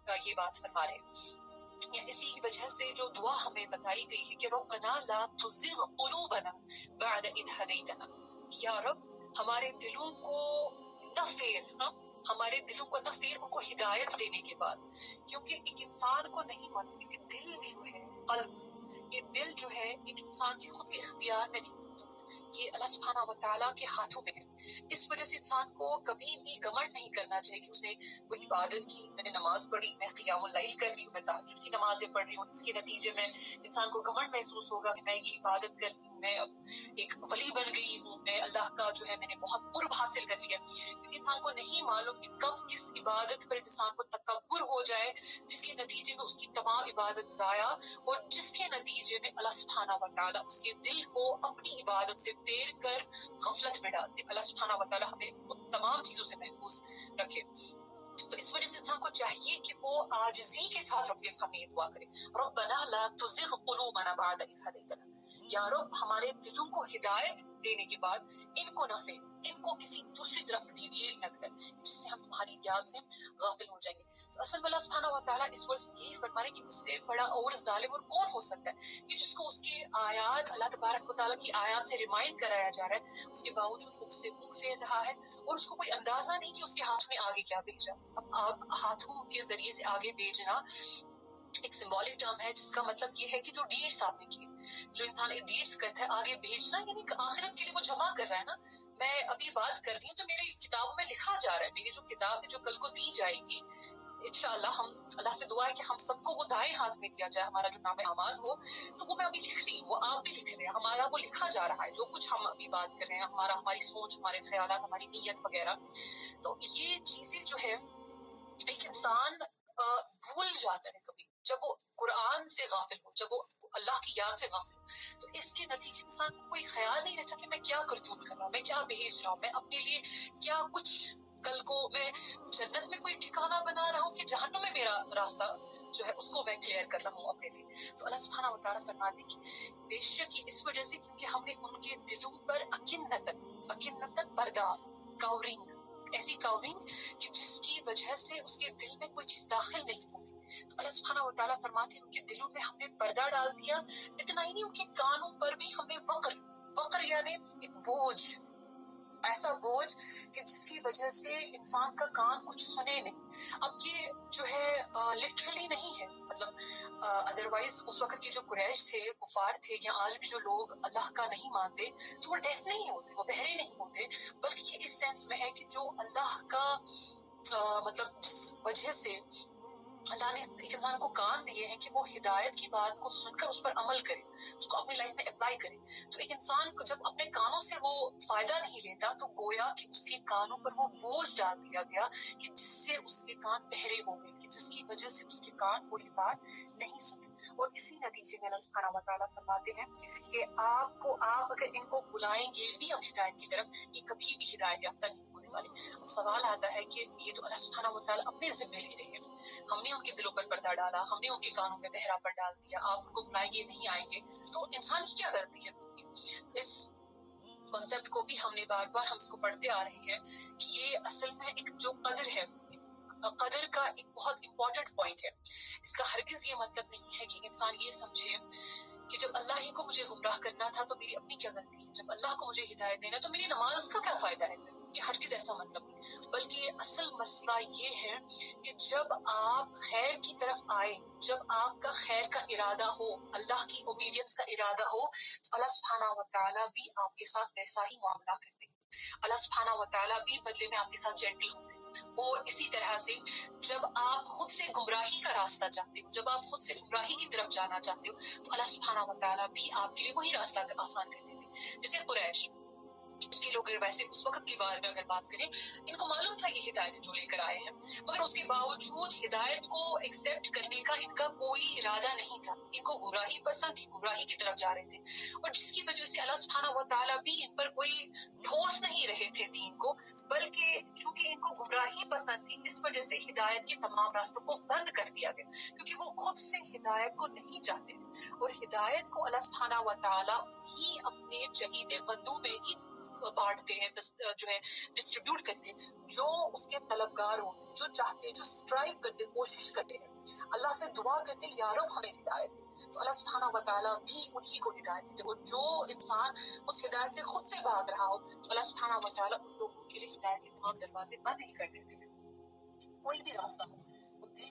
یہ بات فرما رہے ہیں. یا اسی کی وجہ سے جو دعا ہمیں بتائی گئی ہے کہ ربنا لا تزغ قلوبنا بعد اذ ہدیتنا، یا رب ہمارے دلوں کو نہ پھیر، ہمارے دلوں کو نہ پھیر، ان کو ہدایت دینے کے بعد. کیونکہ ایک انسان کو نہیں معلوم کہ دل جو ہے، قلب، یہ دل جو ہے ایک انسان کے خود کے اختیار میں نہیں، یہ اللہ سبحانہ و تعالیٰ کے ہاتھوں میں ہے. اس وجہ سے انسان کو کبھی بھی گھمنڈ نہیں کرنا چاہیے کہ اس نے کوئی عبادت کی، میں نے نماز پڑھی، میں قیام اللیل کر رہی ہوں، میں تہجد کی نمازیں پڑھ رہی ہوں، اس کے نتیجے میں انسان کو گھمنڈ محسوس ہوگا کہ میں یہ عبادت کر رہی ہوں، میں اب ایک ولی بن گئی ہوں، میں اللہ کا جو ہے میں نے بہت قرب حاصل کر لیا. کیونکہ انسان کو نہیں معلوم کہ کب کس عبادت پر انسان کو تکبر ہو جائے، جس کے نتیجے میں اس کی تمام عبادت ضائع، اور جس کے نتیجے میں اللہ سبحانہ و تعالیٰ اس کے دل کو اپنی عبادت سے پھیر کر غفلت میں ڈالتے. اللہ سبحانہ و تعالیٰ ہمیں ان تمام چیزوں سے محفوظ رکھے. تو اس وجہ سے انسان کو چاہیے کہ وہ عاجزی کے ساتھ رب کے سامنے یہ دعا کرے، ربنا لا تزغ قلوبنا بعد اذ ہدیتنا، یا رب ہمارے دلوں کو ہدایت دینے کے بعد ان کو نہ پھیر، ان کو کسی دوسری طرف ڈیویٹ نہ کر جس سے ہم تمہاری یاد سے غافل ہو جائیں گے. تو اصل میں اللہ سبحانہ و تعالیٰ اس ورس میں یہی فرما رہے کہ اس سے بڑا اور ظالم اور کون ہو سکتا ہے کہ جس کو اس کی آیات، اللہ تبارک و تعالیٰ کی آیات سے ریمائنڈ کرایا جا رہا ہے، اس کے باوجود اس سے منہ پھیر رہا ہے، اور اس کو کوئی اندازہ نہیں کہ اس کے ہاتھ میں آگے کیا بھیجا. اب ہاتھوں کے ذریعے سے آگے بھیجنا ایک سمبولک ٹرم ہے جس کا مطلب یہ ہے کہ جو ڈیڈس آپ نے کیے، جو انسان ایک ڈیڈس کرتا ہے، آگے بھیجنا یعنی آخرت کے لیے وہ جمع کر رہا ہے نا. میں ابھی بات کر رہی ہوں تو میری کتابوں میں لکھا جا رہا ہے، میری جو کتاب ہے جو کل کو دی جائے گی انشاءاللہ، ہم اللہ سے دعا ہے کہ ہم سب کو وہ دائیں ہاتھ میں دیا جائے، ہمارا جو نام اعمال ہو. تو وہ میں ابھی لکھ رہی ہوں، وہ آپ بھی لکھ رہے ہیں، ہمارا وہ لکھا جا رہا ہے جو کچھ ہم ابھی بات کر رہے ہیں، ہماری سوچ، ہمارے خیالات، ہماری نیت وغیرہ. تو یہ چیزیں جو ہے ایک انسان بھول جاتا ہے کبھی جب وہ قرآن سے غافل ہو، جب وہ اللہ کی یاد سے غافل ہو. تو اس کے نتیجے انسان کو کوئی خیال نہیں رہتا کہ میں کیا کرتوت کر رہا ہوں، میں کیا بھیج رہا ہوں، میں اپنے لیے کیا کچھ کل کو میں جنت میں کوئی ٹھکانہ بنا رہا ہوں کہ جہنم میں میرا راستہ جو ہے اس کو میں کلیئر کر رہا ہوں اپنے لیے. تو اللہ سبحانہ و تعالیٰ فرماتے ہیں کہ بے شک یہ اس وجہ سے کیونکہ ہم نے ان کے دلوں پر اکنتن پردہ، کاورنگ، ایسی کاورنگ کہ جس کی وجہ سے اس کے دل میں کوئی چیز داخل نہیں ہوتی. تو اللہ سبحانہ و تعالیٰ فرماتے ہیں ان کے دلوں میں ہم نے پردہ ڈال دیا. اتنا ہی نہیں، ان کے کانوں پر بھی ہم نے وقر یعنی ایک بوجھ، ایسا بوجھ کہ جس کی وجہ سے انسان کا کان کچھ سنے نہیں. اب یہ جو ہے لٹرلی نہیں ہے، مطلب ادروائز اس وقت کے جو قریش تھے، کفار تھے، یا آج بھی جو لوگ اللہ کا نہیں مانتے تو وہ ڈیف نہیں ہوتے، وہ بہرے نہیں ہوتے، بلکہ یہ اس سینس میں ہے کہ جو اللہ کا مطلب جس وجہ سے اللہ نے ایک انسان کو کان دیے ہیں کہ وہ ہدایت کی بات کو سن کر اس پر عمل کرے، اس کو اپنی لائف میں اپلائی کرے. تو ایک انسان کو جب اپنے کانوں سے وہ فائدہ نہیں لیتا تو گویا کہ اس کے کانوں پر وہ بوجھ ڈال دیا گیا کہ جس سے اس کے کان بہرے ہو گئے، کہ جس کی وجہ سے اس کے کان کوئی بات نہیں سنے. اور اسی نتیجے میں اللہ سبحانہ و تعالیٰ فرماتے ہیں کہ آپ اگر ان کو بلائیں گے بھی اب ہدایت کی طرف، یہ کبھی بھی ہدایت یافتہ نہیں ہونے والے. اب سوال آتا ہے کہ یہ تو اللہ سبحانہ و تعالیٰ اپنے ذمہ لے رہے ہیں، ہم نے ان کے دلوں پر پردہ ڈالا، ہم نے ان کے کانوں میں بہرا پر ڈال دیا، آپ ان کو بلائیں گے نہیں آئیں گے، تو انسان کی کیا غلطی ہے؟ اس کانسیپٹ کو بھی ہم نے بار بار ہم اس کو پڑھتے آ رہے ہیں کہ یہ اصل میں ایک جو قدر ہے، قدر کا ایک بہت امپورٹنٹ پوائنٹ ہے. اس کا ہرگز یہ مطلب نہیں ہے کہ انسان یہ سمجھے کہ جب اللہ ہی کو مجھے گمراہ کرنا تھا تو میری اپنی کیا غلطی ہے، جب اللہ کو مجھے ہدایت دینا تو میری نماز کا کیا فائدہ ہے. یہ ہرگز ایسا مطلب نہیں، بلکہ اصل مسئلہ یہ ہے کہ جب آپ خیر کی طرف آئے، جب آپ کا خیر کا ارادہ ہو، اللہ کی اوبیڈینس کا ارادہ ہو، تو اللہ سبحانہ و تعالیٰ بھی آپ کے ساتھ ویسا ہی معاملہ کرتے ہیں. اللہ سبحانہ و تعالیٰ بھی بدلے میں آپ کے ساتھ جینٹل ہوتے ہیں. اور اسی طرح سے جب آپ خود سے گمراہی کا راستہ چاہتے ہو، جب آپ خود سے گمراہی کی طرف جانا چاہتے ہو، تو اللہ سبحانہ و تعالیٰ بھی آپ کے لیے وہی راستہ آسان کر دیتے ہیں. جیسے قریش کے لوگ ویسے اس وقت کے بارے میں اگر بات کریں، ان کو معلوم تھا یہ ہدایت جو لے کر آئے ہیں، مگر اس کے باوجود ہدایت کو ایکسپٹ کرنے کا ان کا کوئی ارادہ نہیں تھا. ان کو گمراہی پسند تھی، گمراہی کی طرف جا رہے تھے، اور جس کی وجہ سے اللہ سبحانہ و تعالیٰ بھی ان پر کوئی ٹھوس نہیں رہے تھے دین کو، بلکہ چونکہ ان کو گمراہی پسند تھی اس وجہ سے ہدایت کے تمام راستوں کو بند کر دیا گیا، کیونکہ وہ خود سے ہدایت کو نہیں چاہتے. اور ہدایت کو اللہ سبحانہ و تعالیٰ ہی اپنے چہیتے بندوں میں ہی بانٹتے ہیں، جو ہے ڈسٹریبیوٹ کرتے ہیں، جو اس کے طلبگار ہوں، جو چاہتے ہیں، جو اسٹرائیو کرتے، کوشش کرتے ہیں، اللہ سے دعا کرتے یا رب ہمیں ہدایت دے، تو اللہ سبحانہ و تعالیٰ بھی انہی کو ہدایت دیتے. اور جو انسان اس ہدایت سے خود سے بھاگ رہا ہو تو اللہ سبحانہ و تعالیٰ ان لوگوں کے لیے ہدایت کے تمام دروازے بند ہی کر دیتے ہیں. کوئی بھی راستہ ہو، وہ دل